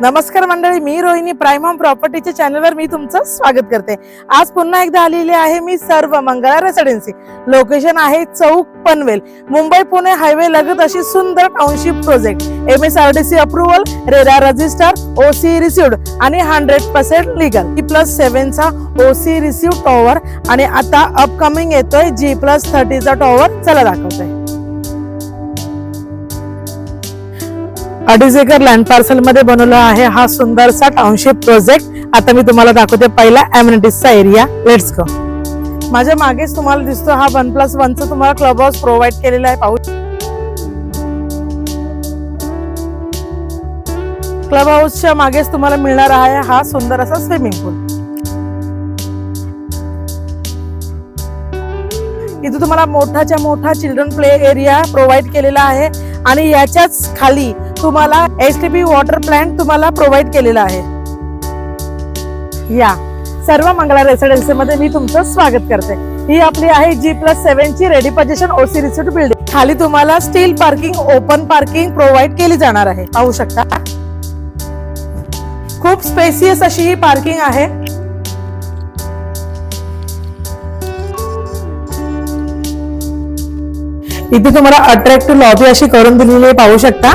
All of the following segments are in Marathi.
नमस्कार मंडळी, मी रोहिणी प्राइम होम प्रॉपर्टीच्या चॅनलवर मी तुमचं स्वागत करते। आज पुन्हा एकदा आलेली आहे मी सर्व मंगळा रेसिडेन्सी। लोकेशन आहे चौक पनवेल, मुंबई पुणे हायवे लगत अशी सुंदर township project. MSRDC approval, RERA register, OC received आणि 100% लीगल। G+7 चा OC रिसिव्ड टॉवर आणि आता अपकमिंग येतोय G+30 चा टॉवर। चला दाखवते। 2.5 एकर लँड पार्सल मध्ये बनवला आहे हा सुंदरसा टाउनशिप प्रोजेक्ट। आता मी तुम्हाला दाखवते पहिला एमिनिटीजचा एरिया। Let's go. माझ्या मागेच तुम्हाला दिसतो हा 1+1 चा तुम्हाला क्लब हाऊस प्रोव्हाइड केलेला आहे। पाहू, क्लब हाऊसच्या मागेच तुम्हाला मिळणार आहे हा सुंदर असा स्विमिंग पूल। इथे तुम्हाला मोठाच्या मोठा चिल्ड्रन प्ले एरिया प्रोव्हाइड केलेला आहे आणि याच्याच खाली तुम्हाला STP वॉटर प्लांट तुम्हाला प्रोव्हाइड केलेला आहे। या सर्व मंगळा रेसिडेन्सी मध्ये मी तुमचं स्वागत करते। ही आपली आहे G+7 ची ready position OC received building. खाली तुम्हाला steel parking, open parking provide केली जाणार आहे। पाहू शकता खूप स्पेसियस अशी ही पार्किंग आहे। इथे तुम्हाला अट्रॅक्टिव्ह लॉबी अशी करून दिलेली आहे। पाहू शकता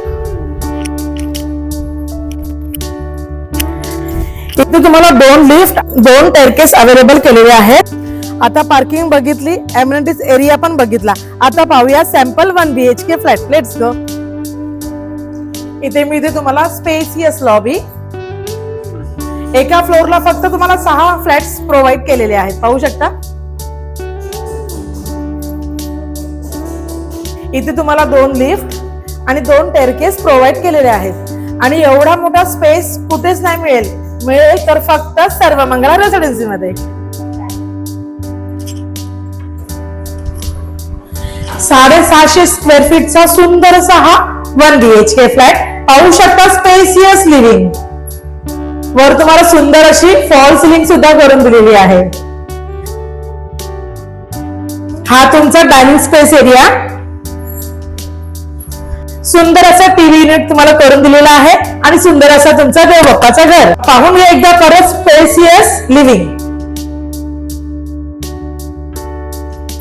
इथे तुम्हाला 2 लिफ्ट, 2 टेअरकेस अवेलेबल केलेले आहेत। आता पार्किंग बघितली, एमिनिटीज एरिया पण बघितला। आता पाहूया sample 1 BHK flat. Let's go. इथे तुम्हाला स्पेसियस लॉबी, एका फ्लोअरला फक्त तुम्हाला 6 फ्लॅट्स प्रोव्हाइड केलेले आहेत। पाहू शकता इथे तुम्हाला 2 लिफ्ट आणि 2 टेअरकेस प्रोव्हाइड केलेले आहेत आणि एवढा मोठा स्पेस कुठेच नाही मिळेल तर फक्त सर्व मंगळा रेसिडेन्सी मध्ये। 650 स्क्वेअर फीटचा सुंदर असा हा 1 BHK फ्लॅट। पाहू शकता स्पेसियस लिव्हिंग। वर तुम्हाला सुंदर अशी फॉल सिलिंग सुद्धा करून दिलेली आहे। हा तुमचा डायनिंग स्पेस एरिया, सुंदर असा टीव्ही युनिट तुम्हाला करून दिलेला आहे आणि सुंदर असा तुमचा देव बाप्पाचा घर। पाहून घ्या एकदा परत स्पेसियस लिव्हिंग।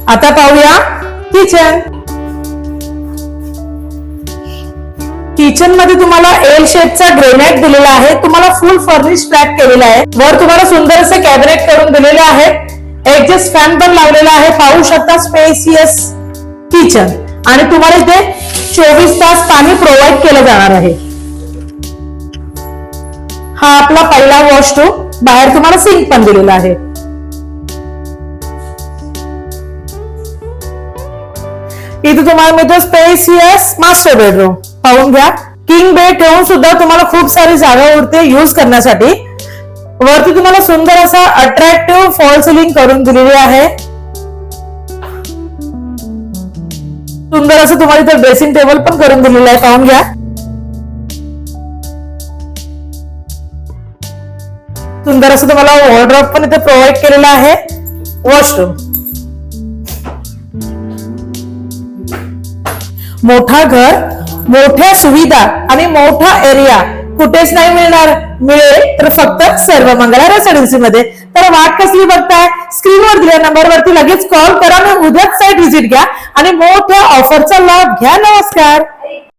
आता पाहूया किचन। किचन मध्ये तुम्हाला एल शेपचा ग्रेनाइट दिलेला आहे। तुम्हाला फुल फर्निश फ्लॅट केलेला आहे। वर तुम्हाला सुंदर असे कॅबिनेट करून दिलेले आहेत। एक्झॉस्ट फॅन पण लावलेला आहे। पाहू शकता स्पेसियस किचन आणि तुम्हाला इथे 24 तास पाणी प्रोव्हाइड केलं जाणार आहे। हा आपला पहिला वॉशरूम, बाहेर तुम्हाला सिंक पण दिलेला आहे। इथे तुम्हाला मिळतो स्पेसियस मास्टर बेडरूम। पाहून घ्या, किंग बेड ठेवून सुद्धा तुम्हाला खूप सारी जागा उरते युज करण्यासाठी। वरती तुम्हाला सुंदर असा अट्रॅक्टिव्ह फॉल सिलिंग करून दिलेली आहे। सुंदर असं तुम्हाला इथे ड्रेसिंग टेबल पण करून दिलेलं आहे। पाहून घ्या, सुंदर असं तुम्हाला वॉर्डरोब पण इथे प्रोव्हाइड केलेला आहे। वॉशरूम, मोठा घर, मोठ्या सुविधा आणि मोठा एरिया कुठेच नाही मिळेल तर फक्त सर्व मंगळा रेसिडेन्सी मध्ये। तर वाट कसली बघताय? स्क्रीनवर दिलेल्या नंबरवरती लगेच कॉल करा आणि उद्याच साईट व्हिजिट घ्या आणि मोठ्या ऑफरचा लाभ घ्या। नमस्कार।